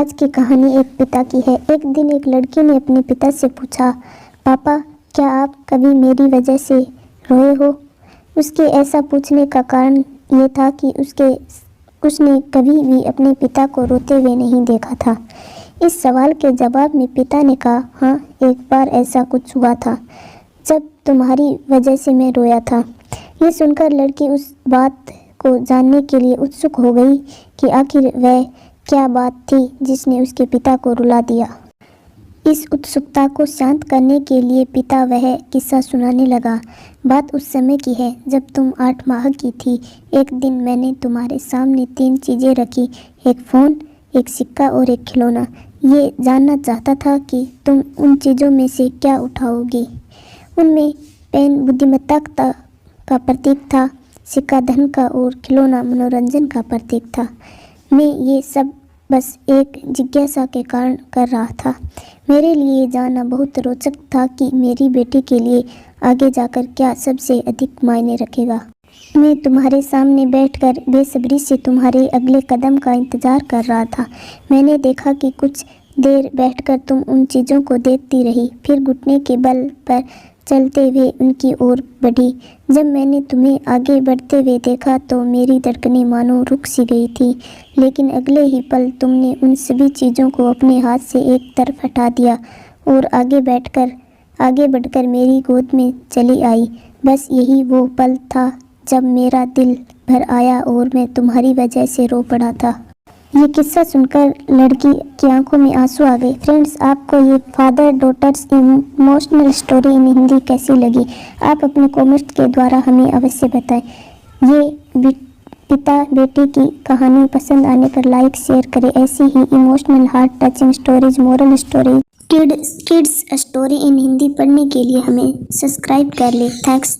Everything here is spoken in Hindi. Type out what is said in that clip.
आज की कहानी एक पिता की है। एक दिन एक लड़की ने अपने पिता से पूछा, पापा क्या आप कभी मेरी वजह से रोए हो? उसके ऐसा पूछने का कारण ये था कि उसने कभी भी अपने पिता को रोते हुए नहीं देखा था। इस सवाल के जवाब में पिता ने कहा, हाँ, एक बार ऐसा कुछ हुआ था जब तुम्हारी वजह से मैं रोया था। ये सुनकर लड़की उस बात को जानने के लिए उत्सुक हो गई कि आखिर वह क्या बात थी जिसने उसके पिता को रुला दिया। इस उत्सुकता को शांत करने के लिए पिता वह किस्सा सुनाने लगा। बात उस समय की है जब तुम 8 माह की थी। एक दिन मैंने तुम्हारे सामने 3 चीज़ें रखी, एक फ़ोन, एक सिक्का और एक खिलौना। ये जानना चाहता था कि तुम उन चीज़ों में से क्या उठाओगी। उनमें पेन बुद्धिमत्ता का प्रतीक था, सिक्का धन का और खिलौना मनोरंजन का प्रतीक था। मैं ये सब बस एक जिज्ञासा के कारण कर रहा था। मेरे लिए जानना बहुत रोचक था कि मेरी बेटी के लिए आगे जाकर क्या सबसे अधिक मायने रखेगा। मैं तुम्हारे सामने बैठकर बेसब्री से तुम्हारे अगले कदम का इंतज़ार कर रहा था। मैंने देखा कि कुछ देर बैठकर तुम उन चीज़ों को देखती रही, फिर घुटने के बल पर चलते हुए उनकी ओर बढ़ी। जब मैंने तुम्हें आगे बढ़ते हुए देखा तो मेरी धड़कनें मानो रुक सी गई थी, लेकिन अगले ही पल तुमने उन सभी चीज़ों को अपने हाथ से एक तरफ हटा दिया और आगे बढ़कर मेरी गोद में चली आई। बस यही वो पल था जब मेरा दिल भर आया और मैं तुम्हारी वजह से रो पड़ा था। ये किस्सा सुनकर लड़की की आंखों में आंसू आ गए। फ्रेंड्स, आपको ये father daughters emotional story in Hindi कैसी लगी? आप अपने कमेंट के द्वारा हमें अवश्य बताएं। ये पिता बेटी की कहानी पसंद आने पर लाइक शेयर करें। ऐसी ही emotional heart touching stories, moral stories, kids story in Hindi पढ़ने के लिए हमें सब्सक्राइब कर लें। थैंक्स।